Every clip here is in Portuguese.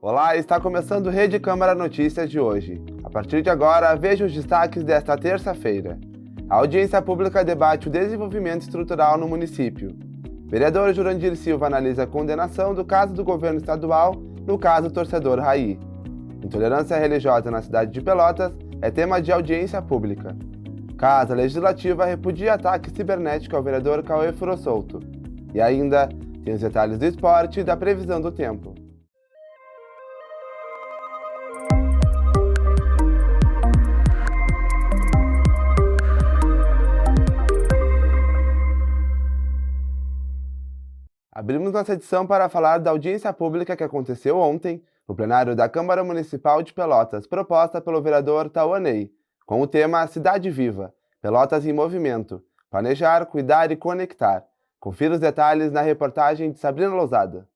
Olá, está começando o Rede Câmara Notícias de hoje. A partir de agora, veja os destaques desta terça-feira. A audiência pública debate o desenvolvimento estrutural no município. Vereador Jurandir Silva analisa a condenação do caso do governo estadual no caso Torcedor Raí. Intolerância religiosa na cidade de Pelotas é tema de audiência pública. Casa Legislativa repudia ataque cibernético ao vereador Cauê Furossolto. E ainda tem os detalhes do esporte e da previsão do tempo. Abrimos nossa edição para falar da audiência pública que aconteceu ontem no plenário da Câmara Municipal de Pelotas, proposta pelo vereador Tauanei, com o tema Cidade Viva, Pelotas em Movimento, Planejar, Cuidar e Conectar. Confira os detalhes na reportagem de Sabrina Lousada.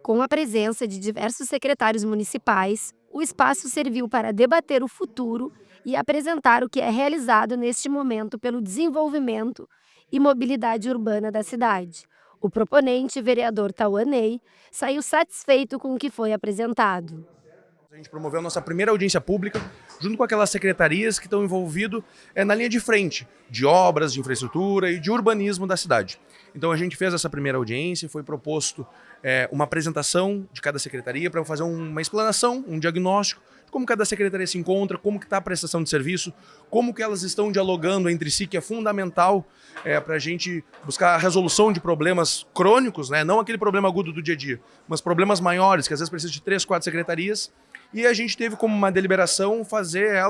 Com a presença de diversos secretários municipais, o espaço serviu para debater o futuro e apresentar o que é realizado neste momento pelo desenvolvimento e mobilidade urbana da cidade. O proponente, vereador Tauanei, saiu satisfeito com o que foi apresentado. A gente promoveu a nossa primeira audiência pública junto com aquelas secretarias que estão envolvidas na linha de frente de obras, de infraestrutura e de urbanismo da cidade. Então a gente fez essa primeira audiência, foi proposto uma apresentação de cada secretaria para fazer uma explanação, um diagnóstico de como cada secretaria se encontra, como que está a prestação de serviço, como que elas estão dialogando entre si, que é fundamental para a gente buscar a resolução de problemas crônicos, né? Não aquele problema agudo do dia a dia, mas problemas maiores, que às vezes precisam de 3, 4 secretarias. E a gente teve como uma deliberação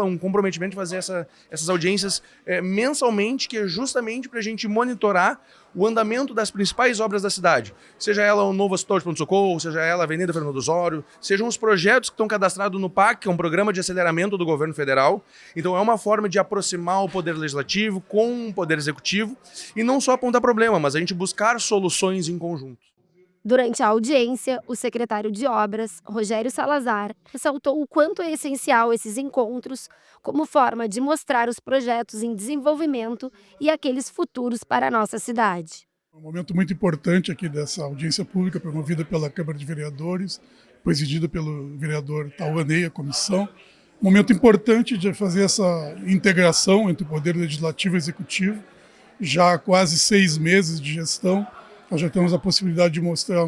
um comprometimento de fazer essas audiências mensalmente, que é justamente para a gente monitorar o andamento das principais obras da cidade. Seja ela o novo hospital de pronto-socorro, seja ela a Avenida Fernando Osório, sejam os projetos que estão cadastrados no PAC, que é um programa de aceleramento do governo federal. Então é uma forma de aproximar o poder legislativo com o poder executivo e não só apontar problema, mas a gente buscar soluções em conjunto. Durante a audiência, o secretário de Obras, Rogério Salazar, ressaltou o quanto é essencial esses encontros como forma de mostrar os projetos em desenvolvimento e aqueles futuros para a nossa cidade. Um momento muito importante aqui dessa audiência pública promovida pela Câmara de Vereadores, presidida pelo vereador Tauanei, a comissão. Um momento importante de fazer essa integração entre o Poder Legislativo e Executivo. Já há quase 6 meses de gestão, nós já temos a possibilidade de mostrar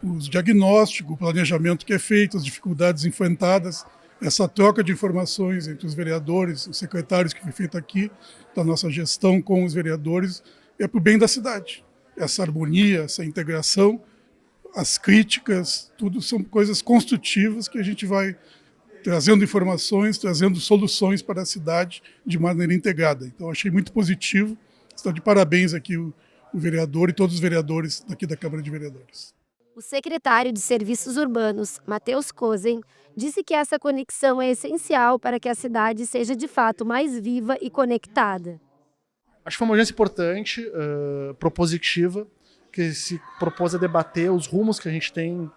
os diagnósticos, o planejamento que é feito, as dificuldades enfrentadas, essa troca de informações entre os vereadores, os secretários que foi feita aqui, da nossa gestão com os vereadores, é para o bem da cidade. Essa harmonia, essa integração, as críticas, tudo são coisas construtivas que a gente vai trazendo informações, trazendo soluções para a cidade de maneira integrada. Então, achei muito positivo. Está de parabéns aqui o vereador e todos os vereadores daqui da Câmara de Vereadores. O secretário de Serviços Urbanos, Matheus Kozen, disse que essa conexão é essencial para que a cidade seja de fato mais viva e conectada. Acho que foi uma audiência importante, propositiva, que se propôs a debater os rumos que a gente tem,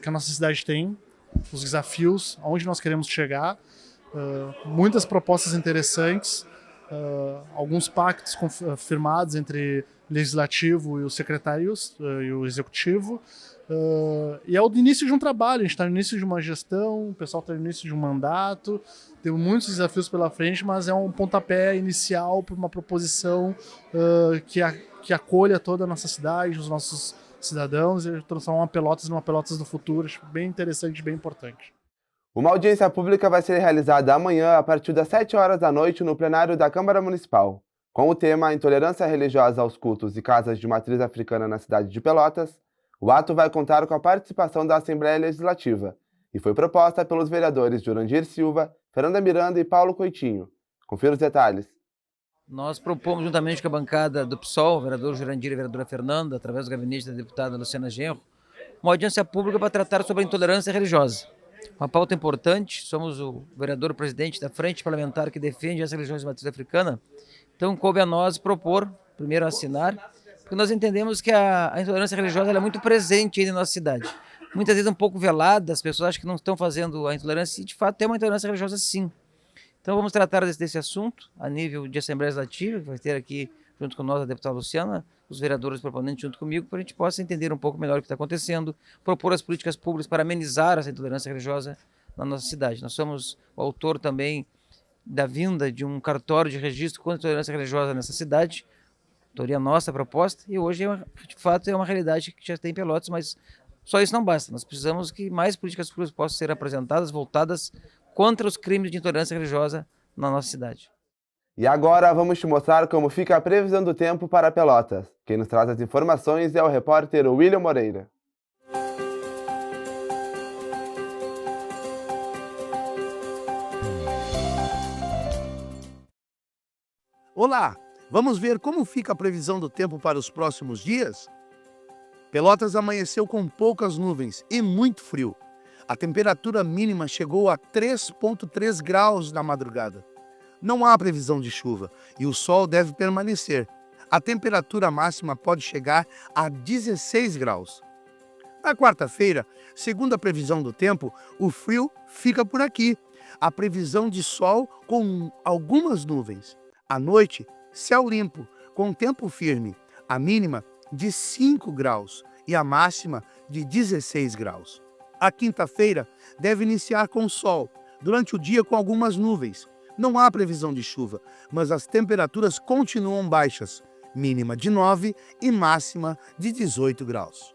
que a nossa cidade tem, os desafios, aonde nós queremos chegar, muitas propostas interessantes, alguns pactos firmados entre o legislativo e os secretários e o executivo, e é o início de um trabalho, a gente está no início de uma gestão, o pessoal está no início de um mandato, tem muitos desafios pela frente, mas é um pontapé inicial para uma proposição que acolha toda a nossa cidade, os nossos cidadãos, e transformar Pelotas numa Pelotas do futuro. Acho bem interessante, bem importante. Uma audiência pública vai ser realizada amanhã a partir das 7 horas da noite no plenário da Câmara Municipal, com o tema Intolerância Religiosa aos Cultos e Casas de Matriz Africana na cidade de Pelotas. O ato vai contar com a participação da Assembleia Legislativa e foi proposta pelos vereadores Jurandir Silva, Fernanda Miranda e Paulo Coitinho. Confira os detalhes. Nós propomos, juntamente com a bancada do PSOL, o vereador Jurandir e a vereadora Fernanda, através do gabinete da deputada Luciana Genro, uma audiência pública para tratar sobre a intolerância religiosa. Uma pauta importante, somos o vereador presidente da Frente Parlamentar que defende as religiões de matriz africana, então coube a nós propor, primeiro assinar, porque nós entendemos que a intolerância religiosa ela é muito presente aí na nossa cidade. Muitas vezes um pouco velada, as pessoas acham que não estão fazendo a intolerância, e de fato tem uma intolerância religiosa sim. Então vamos tratar desse assunto a nível de Assembleia Legislativa, que vai ter aqui junto com nós a deputada Luciana, os vereadores proponentes junto comigo, para a gente possa entender um pouco melhor o que está acontecendo, propor as políticas públicas para amenizar essa intolerância religiosa na nossa cidade. Nós somos o autor também da vinda de um cartório de registro contra a intolerância religiosa nessa cidade, autoria nossa proposta, e hoje, de fato, é uma realidade que já tem em Pelotas, mas só isso não basta. Nós precisamos que mais políticas públicas possam ser apresentadas, voltadas contra os crimes de intolerância religiosa na nossa cidade. E agora vamos te mostrar como fica a previsão do tempo para Pelotas. Quem nos traz as informações é o repórter William Moreira. Olá, vamos ver como fica a previsão do tempo para os próximos dias? Pelotas amanheceu com poucas nuvens e muito frio. A temperatura mínima chegou a 3,3 graus na madrugada. Não há previsão de chuva e o sol deve permanecer. A temperatura máxima pode chegar a 16 graus. Na quarta-feira, segundo a previsão do tempo, o frio fica por aqui. A previsão de sol com algumas nuvens. À noite, céu limpo, com tempo firme. A mínima de 5 graus e a máxima de 16 graus. A quinta-feira deve iniciar com sol, durante o dia com algumas nuvens. Não há previsão de chuva, mas as temperaturas continuam baixas, mínima de 9 e máxima de 18 graus.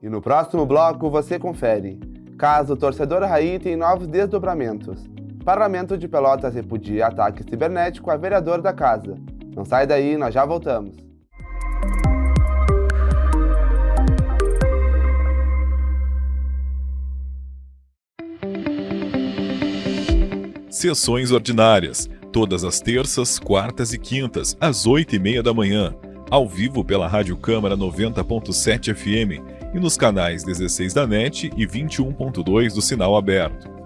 E no próximo bloco você confere. Caso o torcedor Raí tem novos desdobramentos. Parlamento de Pelotas repudia ataque cibernético a vereador da casa. Não sai daí, nós já voltamos. Sessões ordinárias, todas as terças, quartas e quintas, às 8h30 da manhã, ao vivo pela Rádio Câmara 90.7 FM e nos canais 16 da NET e 21.2 do Sinal Aberto.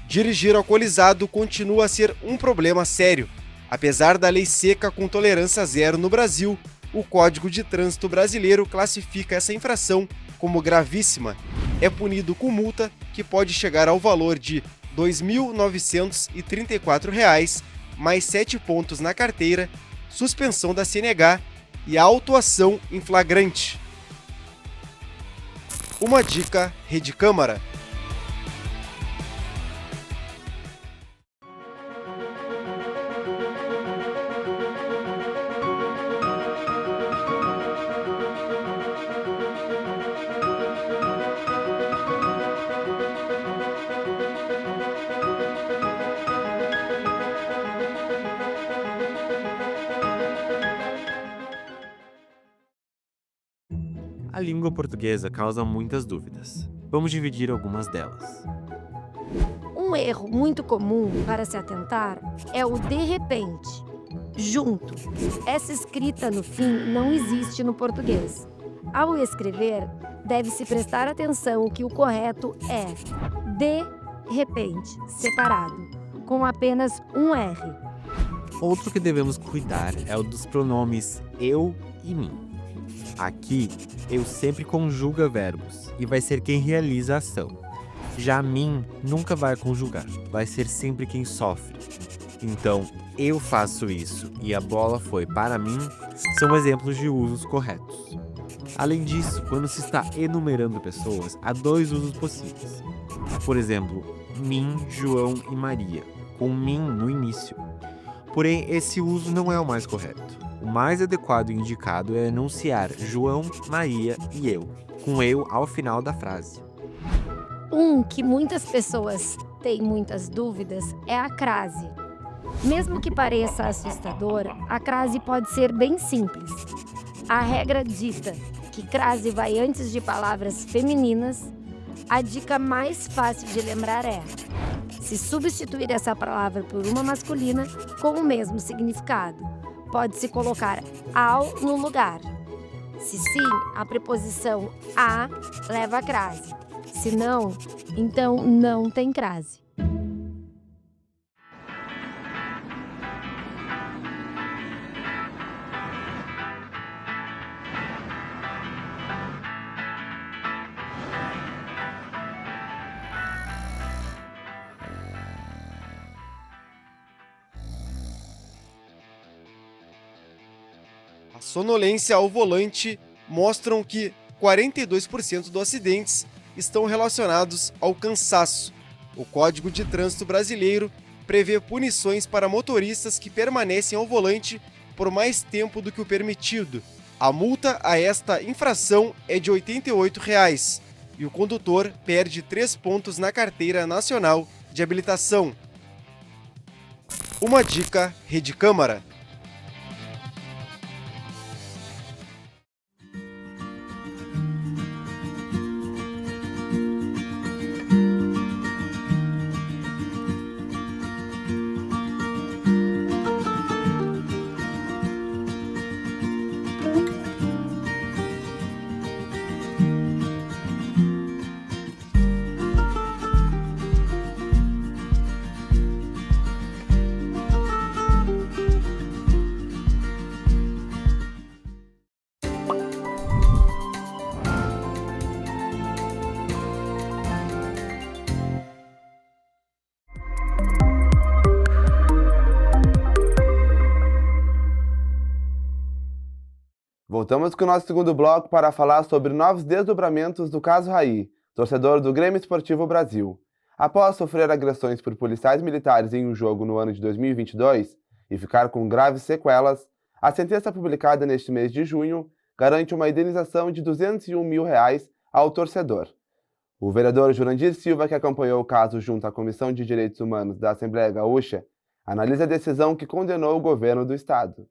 Dirigir alcoolizado continua a ser um problema sério. Apesar da lei seca com tolerância zero no Brasil, o Código de Trânsito brasileiro classifica essa infração como gravíssima. É punido com multa que pode chegar ao valor de R$ 2.934, mais 7 pontos na carteira, suspensão da CNH e autuação em flagrante. Uma dica, Rede Câmara. A língua portuguesa causa muitas dúvidas. Vamos dividir algumas delas. Um erro muito comum para se atentar é o de repente, junto. Essa escrita no fim não existe no português. Ao escrever, deve-se prestar atenção que o correto é de repente, separado, com apenas um R. Outro que devemos cuidar é o dos pronomes eu e mim. Aqui, eu sempre conjuga verbos e vai ser quem realiza a ação. Já mim nunca vai conjugar, vai ser sempre quem sofre. Então, eu faço isso e a bola foi para mim são exemplos de usos corretos. Além disso, quando se está enumerando pessoas, há 2 usos possíveis. Por exemplo, mim, João e Maria, com mim no início. Porém, esse uso não é o mais correto. O mais adequado e indicado é enunciar João, Maria e eu, com eu ao final da frase. Um que muitas pessoas têm muitas dúvidas é a crase. Mesmo que pareça assustador, a crase pode ser bem simples. A regra dita que crase vai antes de palavras femininas, a dica mais fácil de lembrar é: se substituir essa palavra por uma masculina com o mesmo significado. Pode-se colocar ao no lugar. Se sim, a preposição a leva a crase. Se não, então não tem crase. A sonolência ao volante mostram que 42% dos acidentes estão relacionados ao cansaço. O Código de Trânsito Brasileiro prevê punições para motoristas que permanecem ao volante por mais tempo do que o permitido. A multa a esta infração é de R$ 88 e o condutor perde 3 pontos na Carteira Nacional de Habilitação. Uma dica Rede Câmara. Voltamos com o nosso segundo bloco para falar sobre novos desdobramentos do caso Raí, torcedor do Grêmio Esportivo Brasil. Após sofrer agressões por policiais militares em um jogo no ano de 2022 e ficar com graves sequelas, a sentença publicada neste mês de junho garante uma indenização de R$ 201 mil ao torcedor. O vereador Jurandir Silva, que acompanhou o caso junto à Comissão de Direitos Humanos da Assembleia Gaúcha, analisa a decisão que condenou o governo do estado.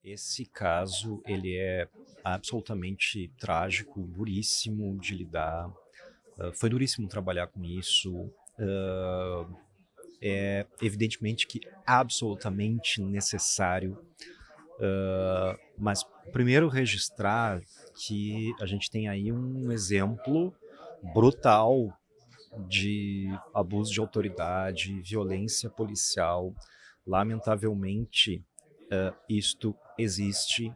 Esse caso, ele é absolutamente trágico, duríssimo de lidar. Foi duríssimo trabalhar com isso. É evidentemente que absolutamente necessário. Mas primeiro registrar que a gente tem aí um exemplo brutal de abuso de autoridade, violência policial. Lamentavelmente, isto existe,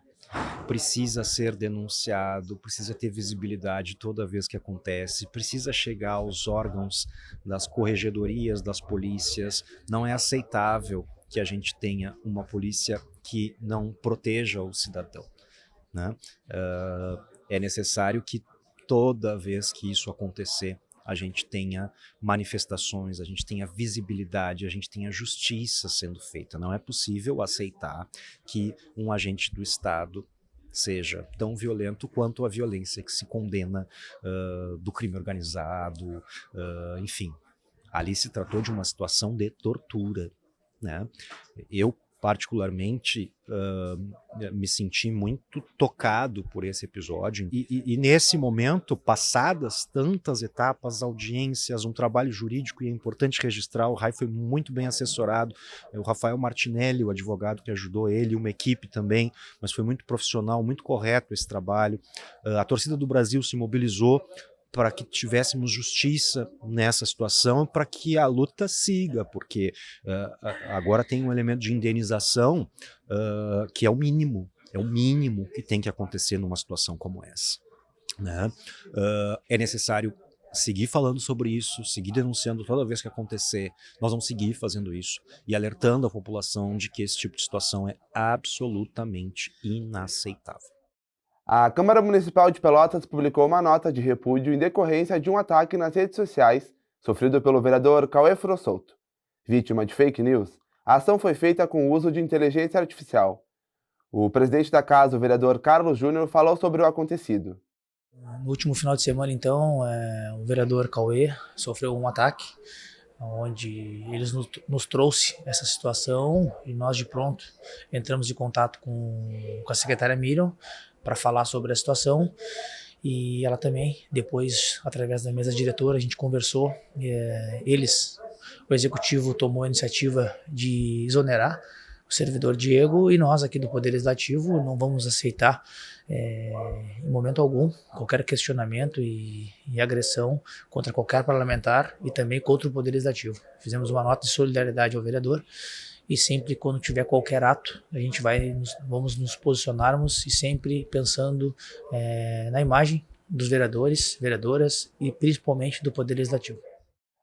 precisa ser denunciado, precisa ter visibilidade toda vez que acontece, precisa chegar aos órgãos das corregedorias, das polícias. Não é aceitável que a gente tenha uma polícia que não proteja o cidadão, né? É necessário que toda vez que isso acontecer, a gente tenha manifestações, a gente tenha visibilidade, a gente tenha justiça sendo feita. Não é possível aceitar que um agente do Estado seja tão violento quanto a violência que se condena do crime organizado, enfim. Ali se tratou de uma situação de tortura, né? Eu, particularmente, me senti muito tocado por esse episódio e nesse momento, passadas tantas etapas, audiências, um trabalho jurídico, e é importante registrar, o Rai foi muito bem assessorado, o Rafael Martinelli, o advogado que ajudou ele, uma equipe também, mas foi muito profissional, muito correto esse trabalho. A torcida do Brasil se mobilizou para que tivéssemos justiça nessa situação, para que a luta siga, porque agora tem um elemento de indenização que é o mínimo que tem que acontecer numa situação como essa, né? É necessário seguir falando sobre isso, seguir denunciando toda vez que acontecer. Nós vamos seguir fazendo isso e alertando a população de que esse tipo de situação é absolutamente inaceitável. A Câmara Municipal de Pelotas publicou uma nota de repúdio em decorrência de um ataque nas redes sociais sofrido pelo vereador Cauê Frossolto. Vítima de fake news, a ação foi feita com o uso de inteligência artificial. O presidente da casa, o vereador Carlos Júnior, falou sobre o acontecido. No último final de semana, então, o vereador Cauê sofreu um ataque, onde eles nos trouxe essa situação e nós de pronto entramos em contato com a secretária Miriam para falar sobre a situação, e ela também, depois, através da mesa diretora, a gente conversou, eles o Executivo tomou a iniciativa de exonerar o servidor Diego, e nós aqui do Poder Legislativo não vamos aceitar em momento algum qualquer questionamento e agressão contra qualquer parlamentar e também contra o Poder Legislativo. Fizemos uma nota de solidariedade ao vereador e sempre quando tiver qualquer ato a gente vamos nos posicionarmos e sempre pensando na imagem dos vereadores, vereadoras e principalmente do Poder Legislativo.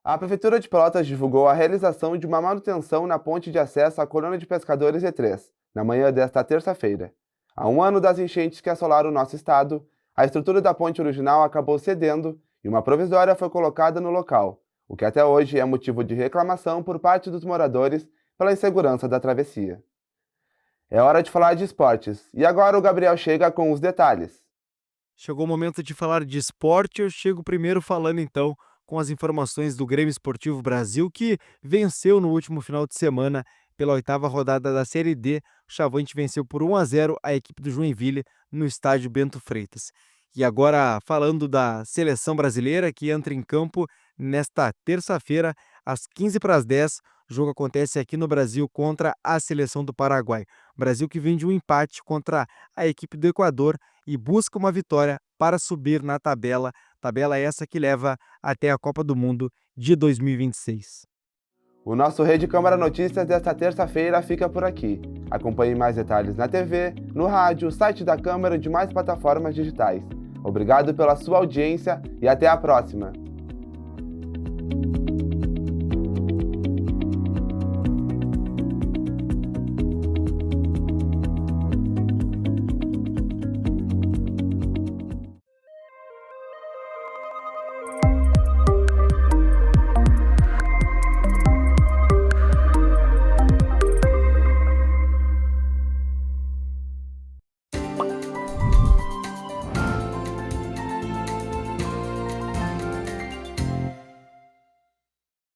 A Prefeitura de Pelotas divulgou a realização de uma manutenção na ponte de acesso à colônia de pescadores E3, na manhã desta terça-feira. Há um ano das enchentes que assolaram o nosso estado, a estrutura da ponte original acabou cedendo e uma provisória foi colocada no local, o que até hoje é motivo de reclamação por parte dos moradores pela insegurança da travessia. É hora de falar de esportes, e agora o Gabriel chega com os detalhes. Chegou o momento de falar de esporte, eu chego primeiro falando então com as informações do Grêmio Esportivo Brasil, que venceu no último final de semana pela 8ª rodada da Série D. O Chavante venceu por 1-0 a equipe do Joinville no estádio Bento Freitas. E agora falando da seleção brasileira, que entra em campo nesta terça-feira, às 15h10, o jogo acontece aqui no Brasil contra a seleção do Paraguai. O Brasil que vem de um empate contra a equipe do Equador e busca uma vitória para subir na tabela. Tabela essa que leva até a Copa do Mundo de 2026. O nosso Rede Câmara Notícias desta terça-feira fica por aqui. Acompanhe mais detalhes na TV, no rádio, site da Câmara e demais plataformas digitais. Obrigado pela sua audiência e até a próxima!